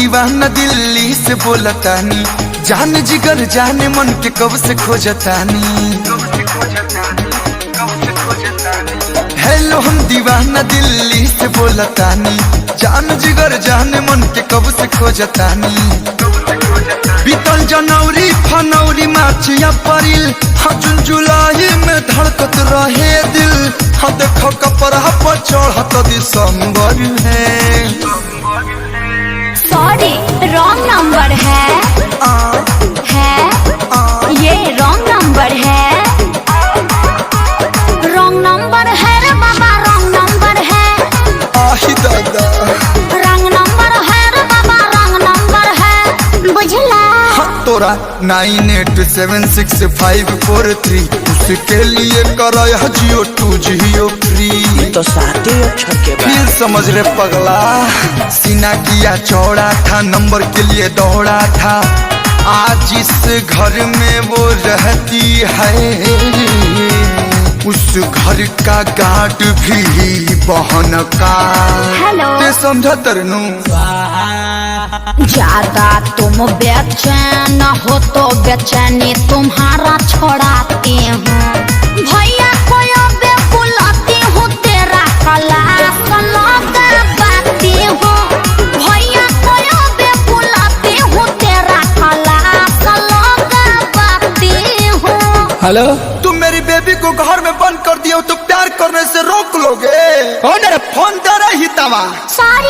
दीवाना दिल्ली से बोलतानी, जान जिगर जाने मन के कब से खोजतानी। हेलो हम दीवाना दिल्ली से बोलतानी, जान जिगर जाने मन के कब से खोजतानी। बीतल जनवरी फरवरी मार्च अप्रैल, हाँ जून जुलाई में धड़कत रहे दिल। हाँ देखो कपड़ा पर चढ़त दिसंबर है। सॉरी रॉन्ग नंबर है ये रॉन्ग नंबर है, रॉन्ग नंबर है रे बाबा, रॉन्ग नंबर है। आही दादा रॉन्ग नंबर है रे बाबा, रॉन्ग नंबर है, बुझला। हाँ तोरा 987654 उसके लिए कराया जियो 2 जियो फ्री। तो साथे अक्षर के बाद फिर समझ रे पगला, सीना किया चौड़ा था, नंबर के लिए दौड़ा था। आज जिस घर में वो रहती है, उस घर का गार्ड भी बहन का। हेलो ते समझा तरनू। ज्यादा तुम बेचैन हो तो बेचैनी तुम्हारा छोड़ाती हूँ। भैया को बे बुलाती हूँ, तेरा क्लास लगाती हूँ। भैया को बे बुलाती हूँ, तेरा क्लास लगाती हूँ। हेलो, तुम मेरी बेबी को घर में बंद कर दिया हो तो प्यार करने से रोक लोगे? कौन है फोन दे रही तवा? सॉरी